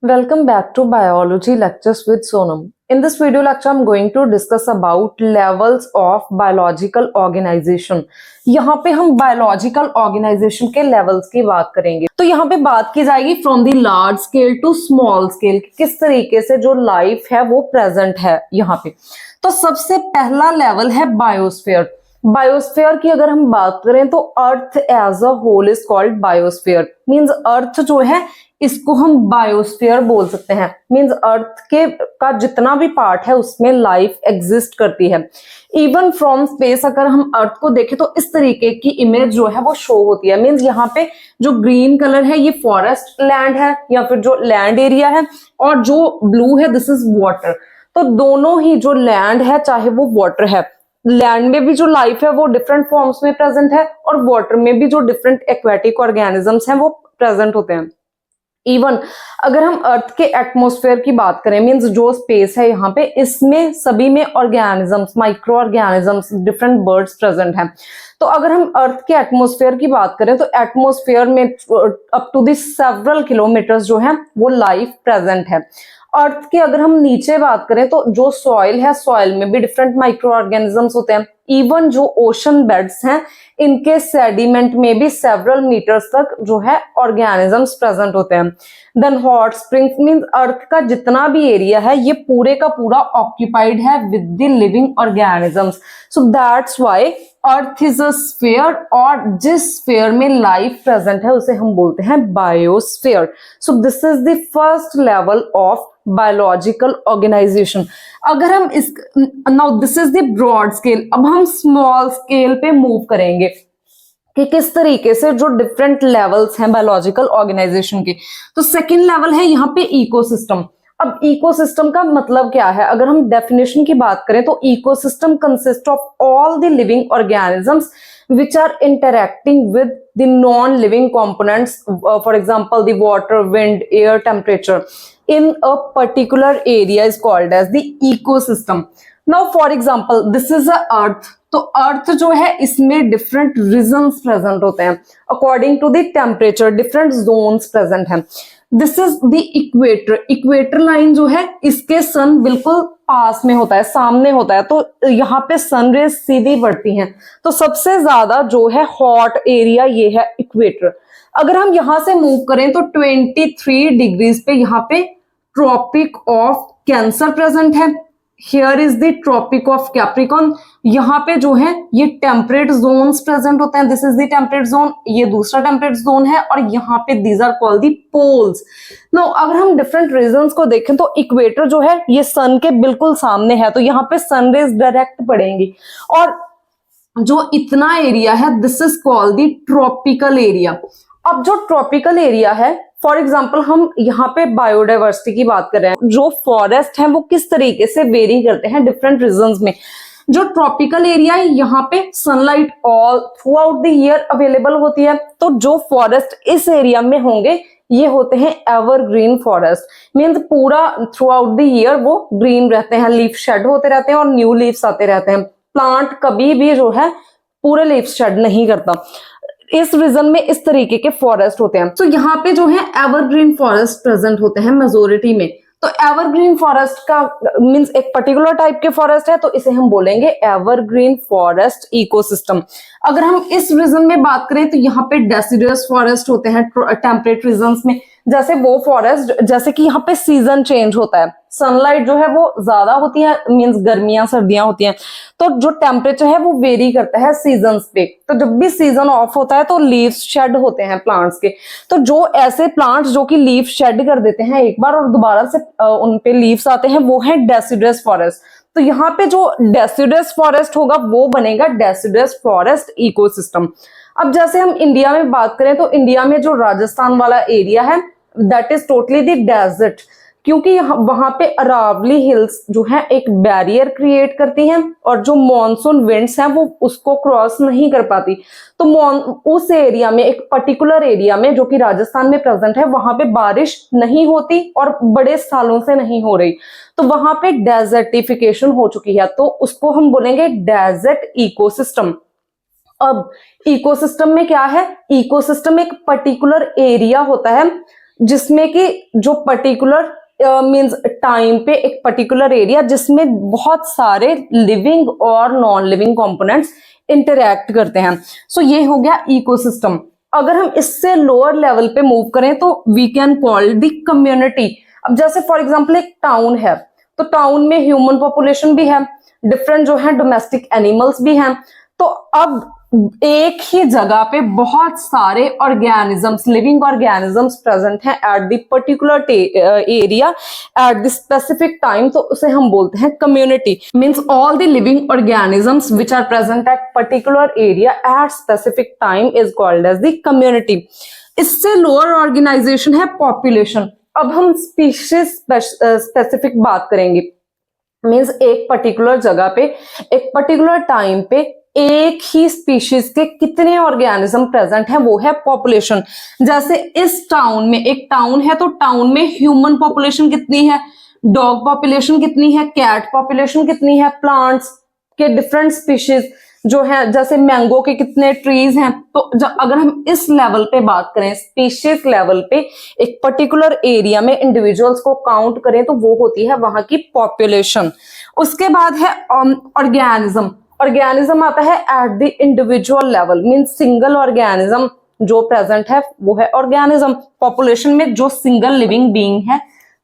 Welcome back to Biology Lectures with Sonam. In this video lecture, I'm going to discuss about levels of biological organization. यहाँ पे हम biological organization के levels की बात करेंगे. तो यहाँ पे बात की जाएगी from the large scale to small scale. किस तरीके से जो life है वो present है यहाँ पे. तो सबसे पहला level है biosphere. बायोस्फीयर की अगर हम बात करें तो earth as a whole is called biosphere. Means earth जो है इसको हम बायोस्फीयर बोल सकते हैं. मींस अर्थ के का जितना भी पार्ट है उसमें लाइफ एग्जिस्ट करती है. इवन फ्रॉम स्पेस अगर हम अर्थ को देखें तो इस तरीके की इमेज जो है वो शो होती है. मींस यहाँ पे जो ग्रीन कलर है ये फॉरेस्ट लैंड है या फिर जो लैंड एरिया है, और जो ब्लू है दिस इज वाटर. तो दोनों ही जो लैंड है चाहे वो वाटर है, लैंड में भी जो लाइफ है वो डिफरेंट फॉर्म्स में प्रेजेंट है और वाटर में भी जो डिफरेंट एक्वेटिक ऑर्गेनिजम्स हैं वो प्रेजेंट होते हैं. इवन अगर हम अर्थ के एटमॉस्फेयर की बात करें, मींस जो स्पेस है यहाँ पे, इसमें सभी में organisms, micro organisms, different birds present हैं. तो अगर हम अर्थ के एटमॉस्फेयर की बात करें तो एटमॉस्फेयर में up to the several kilometers जो है वो लाइफ प्रेजेंट है. अर्थ के अगर हम नीचे बात करें तो जो सॉइल है, सॉइल में भी डिफरेंट माइक्रो ऑर्गेनिजम्स होते हैं. इवन जो ओशन बेड्स हैं इनके सेडिमेंट में भी सेवरल मीटर्स तक जो है ऑर्गेनिजम्स प्रेजेंट होते हैं. देन हॉट स्प्रिंग्स मींस अर्थ का जितना भी एरिया है ये पूरे का पूरा ऑक्यूपाइड है with the living organisms. So that's why earth is a sphere, और जिस स्फीयर में लाइफ प्रेजेंट है उसे हम बोलते हैं biosphere. So this is the first level of biological organization. अगर हम इस now this is the broad scale. अब हम स्मॉल स्केल पे मूव करेंगे कि किस तरीके से जो डिफरेंट लेवल्स हैं बायोलॉजिकल ऑर्गेनाइजेशन के. तो सेकंड लेवल है यहाँ पे इकोसिस्टम. अब इकोसिस्टम का मतलब क्या है? अगर हम डेफिनेशन की बात करें तो ecosystem consist of all the living organisms which are interacting with the non-living components, for example the water, wind, air, temperature in a particular area is called as the ecosystem. Now for example this is a earth. तो अर्थ जो है इसमें different regions present होते हैं according to the temperature, different zones present हैं. This is the equator. Equator line जो है इसके सन बिल्कुल पास में होता है, सामने होता है, तो यहाँ पे सन रेज सीधी पड़ती हैं. तो सबसे ज्यादा जो है हॉट एरिया ये है इक्वेटर. अगर हम यहाँ से मूव करें तो 23 डिग्रीज पे यहाँ पे ट्रॉपिक ऑफ कैंसर प्रेजेंट है. Here is the tropic of Capricorn. यहाँ पे जो है ये टेम्परेट जोन्स प्रेजेंट होते हैं. This is the temperate zone, ये दूसरा टेम्परेट जोन है, और यहाँ पे these are called the poles. Now अगर हम डिफरेंट रीजन्स को देखें तो इक्वेटर जो है ये सन के बिल्कुल सामने है, तो यहाँ पे सन रेज डायरेक्ट पड़ेंगी. और जो इतना एरिया है this is called the tropical area. अब जो ट्रॉपिकल एरिया है, फॉर एग्जाम्पल हम यहाँ पे बायोडाइवर्सिटी की बात कर रहे हैं, जो फॉरेस्ट है वो किस तरीके से वेरी करते हैं डिफरेंट रीजन्स में. जो ट्रॉपिकल एरिया है यहाँ पे sunlight all through out the year available होती है. तो जो फॉरेस्ट इस एरिया में होंगे ये होते हैं एवरग्रीन फॉरेस्ट. मीन्स पूरा थ्रू आउट द ईयर वो ग्रीन रहते हैं, लीफ शेड होते रहते हैं और न्यू लीव्स आते रहते हैं. प्लांट कभी भी जो है पूरे लीफ शेड नहीं करता. इस रीजन में इस तरीके के फॉरेस्ट होते हैं. तो यहाँ पे जो है एवरग्रीन फॉरेस्ट प्रेजेंट होते हैं मेजोरिटी में. तो एवरग्रीन फॉरेस्ट का मींस एक पर्टिकुलर टाइप के फॉरेस्ट है, तो इसे हम बोलेंगे एवरग्रीन फॉरेस्ट इकोसिस्टम. अगर हम इस रीजन में बात करें तो यहाँ पे डेसिडुअस फॉरेस्ट होते हैं टेम्परेट रीजन्स में. जैसे वो फॉरेस्ट जैसे कि यहाँ पे सीजन चेंज होता है, सनलाइट जो है वो ज्यादा होती है, मींस गर्मियां सर्दियां होती हैं, तो जो टेम्परेचर है वो वेरी करता है सीजन्स पे. तो जब भी सीजन ऑफ होता है तो लीव्स शेड होते हैं प्लांट्स के. तो जो ऐसे प्लांट्स जो कि लीफ शेड कर देते हैं एक बार और दोबारा से उन पे लीव्स आते हैं वो है डेसिडुअस फॉरेस्ट. तो यहाँ पे जो डेसिडुअस फॉरेस्ट होगा वो बनेगा डेसिडुअस फॉरेस्ट इकोसिस्टम. अब जैसे हम इंडिया में बात करें तो इंडिया में जो राजस्थान वाला एरिया है that is totally the desert, क्योंकि वहां पे अरावली हिल्स जो है एक बैरियर क्रिएट करती हैं और जो मॉनसून विंड्स हैं वो उसको क्रॉस नहीं कर पाती. तो उस एरिया में, एक पर्टिकुलर एरिया में जो कि राजस्थान में प्रेजेंट है, वहां पे बारिश नहीं होती और बड़े सालों से नहीं हो रही. तो वहां पे डेजर्टिफिकेशन हो चुकी है, तो उसको हम बोलेंगे डेजर्ट इकोसिस्टम. अब इकोसिस्टम में क्या है? इकोसिस्टम एक पर्टिकुलर एरिया होता है जिसमें कि जो पर्टिकुलर मींस टाइम पे एक पर्टिकुलर एरिया जिसमें बहुत सारे लिविंग और नॉन लिविंग कंपोनेंट्स इंटरैक्ट करते हैं। सो ये हो गया इकोसिस्टम। अगर हम इससे लोअर लेवल पे मूव करें तो we can call the community. अब जैसे फॉर एग्जांपल एक टाउन है, तो टाउन में ह्यूमन पॉपुलेशन भी है, डिफरेंट जो है डोमेस्टिक एनिमल्स भी हैं। तो अब एक ही जगह पे बहुत सारे ऑर्गेनिजम्स, लिविंग ऑर्गेनिजम्स प्रेजेंट हैं at the particular area at the specific time, तो उसे हम बोलते हैं community. Means all the living organisms which are present at particular area at specific time is called as the community. इससे lower organization है population. अब हम species specific बात करेंगे। मींस एक पर्टिकुलर जगह पे एक पर्टिकुलर टाइम पे एक ही स्पीशीज के कितने ऑर्गेनिज्म प्रेजेंट हैं, वो है पॉपुलेशन। जैसे इस टाउन में, एक टाउन है तो टाउन में ह्यूमन पॉपुलेशन कितनी है, डॉग पॉपुलेशन कितनी है, कैट पॉपुलेशन कितनी है, प्लांट्स के डिफरेंट स्पीशीज जो है, जैसे मैंगो के कितने ट्रीज हैं। तो अगर हम इस लेवल पे बात करें, स्पीशीज लेवल पे एक पर्टिकुलर एरिया में इंडिविजुअल्स को काउंट करें, तो वो होती है वहां की पॉपुलेशन। उसके बाद है ऑर्गेनिज्म। ऑर्गेनिज्म आता है at the individual level, means single organism जो प्रेजेंट है वो है ऑर्गेनिज्म। पॉपुलेशन में जो सिंगल लिविंग बीइंग है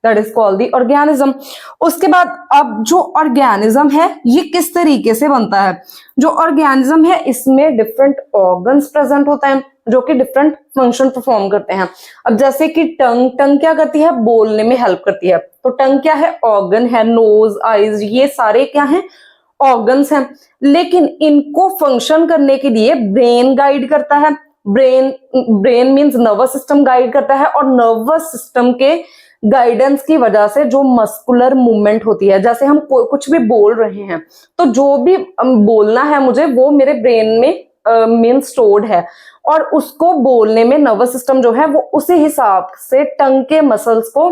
that is called the organism. उसके बाद अब जो ऑर्गेनिज्म है ये किस तरीके से बनता है। जो ऑर्गेनिज्म है इसमें डिफरेंट ऑर्गन्स प्रेजेंट होते हैं जो कि डिफरेंट फंक्शन परफॉर्म करते हैं। अब जैसे कि टंग क्या करती है, बोलने में हेल्प करती है। तो टंग क्या है, ऑर्गन है। नोज, आईज, ये सारे क्या हैं, ऑर्गन्स हैं। लेकिन इनको फंक्शन करने के लिए ब्रेन गाइड करता है। Brain means nervous system guide करता है, और नर्वस सिस्टम के गाइडेंस की वजह से जो मस्कुलर मूवमेंट होती है, जैसे हम कुछ भी बोल रहे हैं तो जो भी बोलना है मुझे वो मेरे ब्रेन में मींस स्टोर्ड है, और उसको बोलने में नर्वस सिस्टम जो है वो उसी हिसाब से टंग के मसल्स को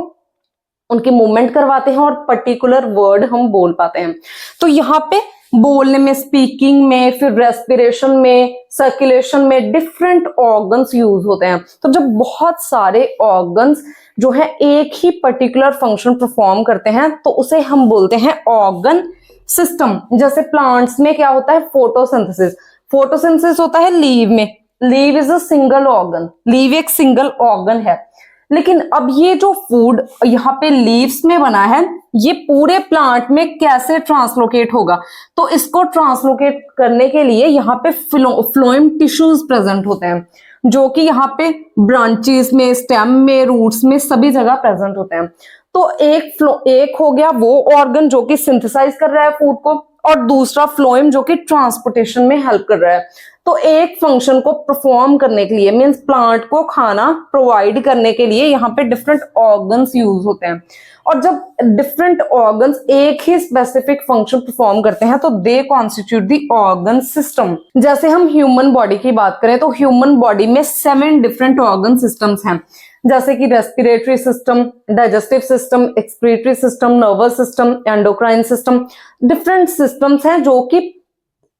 उनकी मूवमेंट करवाते हैं और पर्टिकुलर वर्ड हम बोल पाते हैं। तो यहाँ पे बोलने में, स्पीकिंग में, फिर रेस्पिरेशन में, सर्कुलेशन में डिफरेंट ऑर्गन्स यूज होते हैं। तो जब बहुत सारे ऑर्गन्स जो है एक ही पर्टिकुलर फंक्शन परफॉर्म करते हैं तो उसे हम बोलते हैं ऑर्गन सिस्टम। जैसे प्लांट्स में क्या होता है, फोटोसिंथेसिस। फोटोसिंथेसिस होता है लीव में। Leave is a single organ, leave एक सिंगल ऑर्गन है। लेकिन अब ये जो फूड यहाँ पे लीव्स में बना है ये पूरे प्लांट में कैसे ट्रांसलोकेट होगा, तो इसको ट्रांसलोकेट करने के लिए यहाँ पे फ्लोएम टिश्यूज प्रेजेंट होते हैं जो कि यहाँ पे ब्रांचेस में, स्टेम में, रूट्स में सभी जगह प्रेजेंट होते हैं। तो एक हो गया वो ऑर्गन जो कि सिंथेसाइज कर रहा है फूड को, और दूसरा फ्लोएम जो कि ट्रांसपोर्टेशन में हेल्प कर रहा है। तो एक फंक्शन को परफॉर्म करने के लिए, मींस प्लांट को खाना प्रोवाइड करने के लिए यहाँ पे डिफरेंट ऑर्गन्स यूज होते हैं। और जब डिफरेंट ऑर्गन्स एक ही स्पेसिफिक फंक्शन परफॉर्म करते हैं तो they constitute the organ system. जैसे हम ह्यूमन बॉडी की बात करें तो ह्यूमन बॉडी में 7 डिफरेंट ऑर्गन सिस्टम्स हैं, जैसे कि respiratory system, digestive system, excretory system, nervous system, endocrine system. Different systems हैं जो कि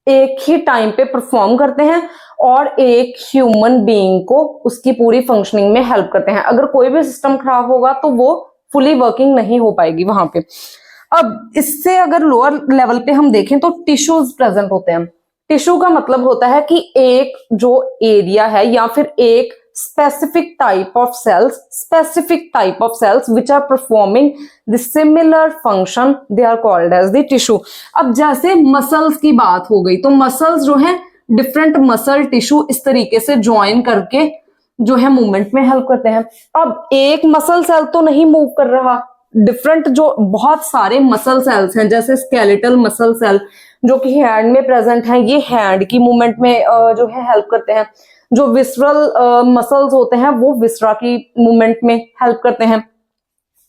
एक ही टाइम पे परफॉर्म करते हैं और एक ह्यूमन बीइंग को उसकी पूरी फंक्शनिंग में हेल्प करते हैं। अगर कोई भी सिस्टम खराब होगा तो वो फुली वर्किंग नहीं हो पाएगी वहां पे। अब इससे अगर लोअर लेवल पे हम देखें तो टिश्यूज प्रेजेंट होते हैं। टिश्यू का मतलब होता है कि एक जो एरिया है या फिर एक specific type of cells which are performing the similar function, they are called as the tissue। अब जैसे मसल्स की बात हो गई तो मसल्स जो है डिफरेंट मसल टिश्यू इस तरीके से ज्वाइन करके जो है मूवमेंट में हेल्प करते हैं। अब एक मसल सेल तो नहीं मूव कर रहा, डिफरेंट जो बहुत सारे मसल सेल्स हैं, जैसे स्केलेटल मसल सेल जो कि हैंड में प्रेजेंट है, ये हैंड की मूवमेंट में जो है हेल्प करते हैं। जो विसरल मसल्स होते हैं वो विसरा की मूवमेंट में हेल्प करते हैं।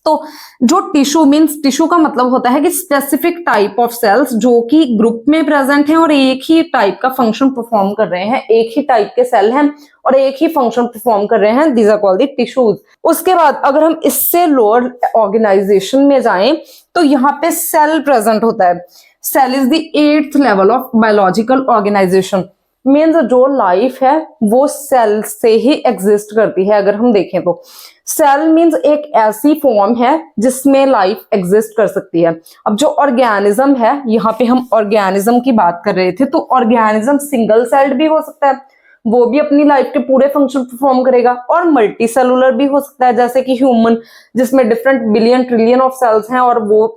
तो जो टिश्यू मींस, टिश्यू का मतलब होता है कि स्पेसिफिक टाइप ऑफ सेल्स जो कि ग्रुप में प्रेजेंट हैं और एक ही टाइप का फंक्शन परफॉर्म कर रहे हैं, एक ही टाइप के सेल हैं और एक ही फंक्शन परफॉर्म कर रहे हैं, these are called the tissues. उसके बाद अगर हम इससे लोअर ऑर्गेनाइजेशन में जाएं तो यहाँ पे सेल प्रेजेंट होता है। Cell is the 8th level of biological organization. Means जो लाइफ है वो सेल से ही एग्जिस्ट करती है। अगर हम देखें तो सेल मीन्स एक ऐसी फॉर्म है जिसमें लाइफ एग्जिस्ट कर सकती है। अब जो ऑर्गेनिज्म है, यहाँ पे हम ऑर्गेनिज्म की बात कर रहे थे, तो ऑर्गेनिज्म सिंगल सेल्ड भी हो सकता है, वो भी अपनी लाइफ के पूरे फंक्शन परफॉर्म करेगा, और मल्टी सेलुलर भी हो सकता है, जैसे कि ह्यूमन, जिसमें different billion trillion of cells हैं और वो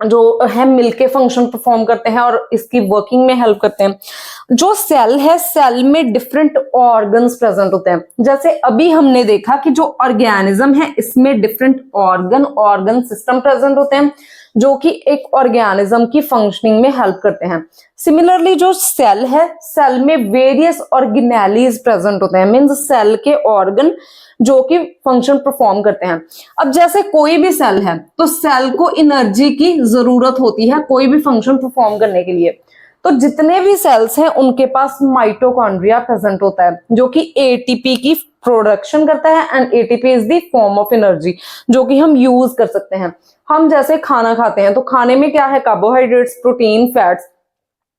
जो है मिलके फंक्शन परफॉर्म करते हैं और इसकी वर्किंग में हेल्प करते हैं। जो सेल है, सेल में डिफरेंट ऑर्गन्स प्रेजेंट होते हैं। जैसे अभी हमने देखा कि जो ऑर्गेनिज्म है इसमें डिफरेंट ऑर्गन सिस्टम प्रेजेंट होते हैं जो कि एक ऑर्गेनिज्म की फंक्शनिंग में हेल्प करते हैं। सिमिलरली जो सेल है, सेल में वेरियस ऑर्गेनेलीज प्रेजेंट होते हैं, मींस सेल के ऑर्गन जो कि फंक्शन परफॉर्म करते हैं। अब जैसे कोई भी सेल है तो सेल को एनर्जी की जरूरत होती है कोई भी फंक्शन परफॉर्म करने के लिए। तो जितने भी सेल्स हैं उनके पास माइटोकॉन्ड्रिया प्रेजेंट होता है जो कि एटीपी की प्रोडक्शन करता है, and ATP is the form of energy जो कि हम यूज कर सकते हैं। हम जैसे खाना खाते हैं तो खाने में क्या है, कार्बोहाइड्रेट्स, प्रोटीन, फैट्स,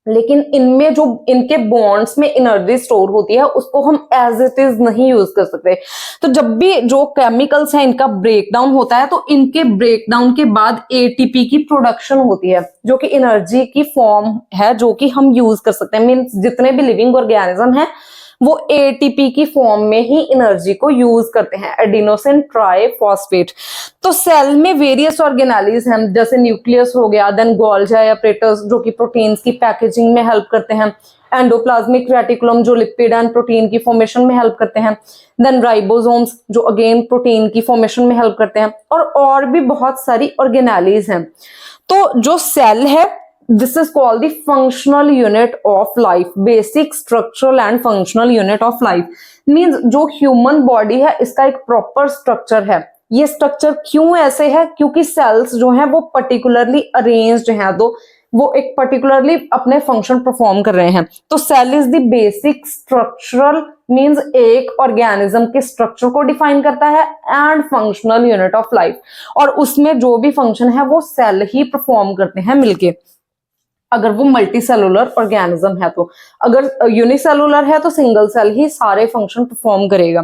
लेकिन इनमें जो इनके बॉन्ड्स में एनर्जी स्टोर होती है उसको हम एज इट इज नहीं यूज कर सकते। तो जब भी जो केमिकल्स है इनका ब्रेकडाउन होता है तो इनके ब्रेकडाउन के बाद एटीपी की प्रोडक्शन होती है जो कि एनर्जी की फॉर्म है जो कि हम यूज कर सकते हैं। मींस जितने भी लिविंग ऑर्गेनिज्म है वो एटीपी की फॉर्म में ही एनर्जी को यूज करते हैं, एडिनोसिन ट्राइफॉस्फेट। तो सेल में वेरियस ऑर्गेनेलीज हैं, जैसे न्यूक्लियस हो गया, देन गोल्गी एपरेटस जो कि प्रोटीन्स की पैकेजिंग में हेल्प करते हैं, एंडोप्लाज्मिक रेटिकुलम जो लिपिड एंड प्रोटीन की फॉर्मेशन में हेल्प करते हैं, देन राइबोसोम्स जो अगेन प्रोटीन की फॉर्मेशन में हेल्प करते हैं, और भी बहुत सारी ऑर्गेनेलीज हैं। तो जो सेल है, this is called the functional unit of life, basic structural and functional unit of life means जो human body है इसका एक proper structure है। ये structure क्यों ऐसे है, क्योंकि cells जो हैं वो particularly arranged हैं, तो वो एक particularly अपने function perform कर रहे हैं। तो cell is the basic structural means एक organism के structure को define करता है and functional unit of life, और उसमें जो भी function है वो cell ही perform करते हैं मिलके, अगर वो मल्टी सेलुलर ऑर्गेनिज्म है तो। अगर यूनिसेलुलर है तो सिंगल सेल ही सारे फंक्शन परफॉर्म करेगा।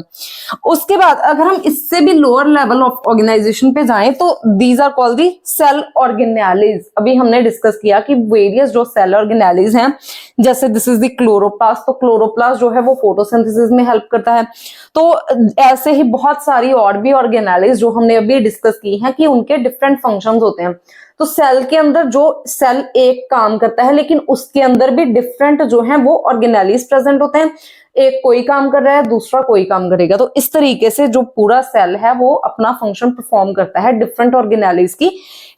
उसके बाद अगर हम इससे भी लोअर लेवल ऑफ ऑर्गेनाइजेशन पे जाएं तो these are called the cell organelles. अभी हमने डिस्कस किया कि वेरियस जो सेल ऑर्गेनेलीज हैं, जैसे दिस इज द क्लोरोप्लास्ट, तो क्लोरोप्लास्ट जो है वो फोटोसिंथेसिस में हेल्प करता है। तो ऐसे ही बहुत सारी और भी ऑर्गेनेलीज जो हमने अभी डिस्कस की हैं कि उनके डिफरेंट फंक्शंस होते हैं। तो सेल के अंदर जो सेल एक काम करता है लेकिन उसके अंदर भी डिफरेंट जो है वो ऑर्गेनेलीज प्रेजेंट होते हैं, एक कोई काम कर रहा है दूसरा कोई काम करेगा। तो इस तरीके से जो पूरा सेल है वो अपना फंक्शन परफॉर्म करता है डिफरेंट ऑर्गेनेलीज की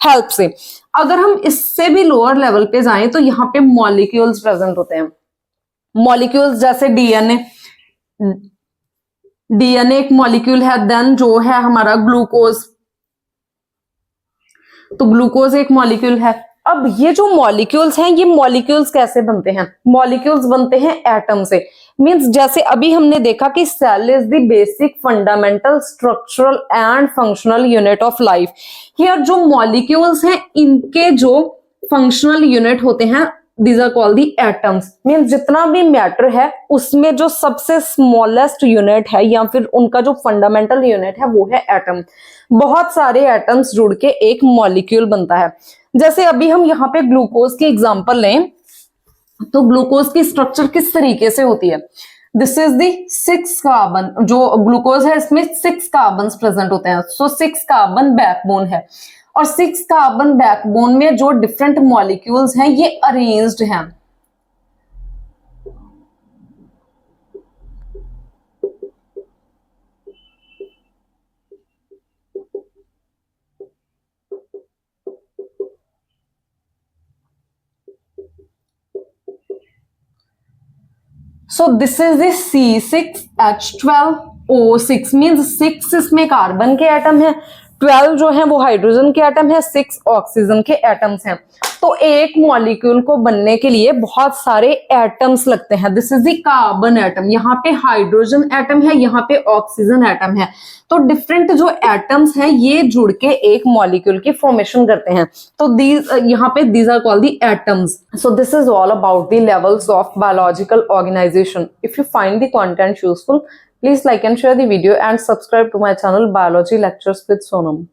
हेल्प से। अगर हम इससे भी लोअर लेवल पे जाएं तो यहाँ पे मॉलिक्यूल्स प्रेजेंट होते हैं। मॉलिक्यूल्स जैसे डीएनए, डीएनए एक मॉलिक्यूल है, देन जो है हमारा ग्लूकोज, तो ग्लूकोज एक मॉलिक्यूल है। अब ये जो मॉलिक्यूल्स हैं, ये मॉलिक्यूल्स कैसे बनते हैं? मॉलिक्यूल्स बनते हैं एटम से। मींस जैसे अभी हमने देखा कि cell is the basic fundamental structural and functional unit of life. Here जो मॉलिक्यूल्स हैं इनके जो फंक्शनल यूनिट होते हैं these are called the atoms। Mean जितना भी मैटर है उसमें जो सबसे स्मॉलेस्ट यूनिट है या फिर उनका जो फंडामेंटल यूनिट है वो है एटम। बहुत सारे एटम्स जुड़ के एक मॉलिक्यूल बनता है। जैसे अभी हम यहाँ पे ग्लूकोज की एग्जांपल लें तो ग्लूकोज की स्ट्रक्चर किस तरीके से होती है? दिस इज दी 6 कार्बन, जो ग्लूकोज है इसमें 6 कार्बन प्रेजेंट होते हैं। सो 6 कार्बन बैकबोन है, और 6 कार्बन बैकबोन में जो डिफरेंट मॉलिक्यूल्स हैं ये अरेंज्ड हैं। सो this is the C6H12O6 means 6 इसमें कार्बन के एटम है, 12 जो है वो हाइड्रोजन के एटम है, 6 ऑक्सीजन के एटम्स हैं। तो एक मॉलिक्यूल को बनने के लिए बहुत सारे एटम्स लगते हैं। This is the carbon atom, यहाँ पे हाइड्रोजन एटम है, यहाँ पे ऑक्सीजन एटम है। तो डिफरेंट जो एटम्स हैं ये जुड़ के एक मॉलिक्यूल की फॉर्मेशन करते हैं। तो दीज यहाँ पे these are called the atoms. So this is all about the levels of biological organization. If you find the content useful, please like and share the video and subscribe to my channel Biology Lectures with Sonam.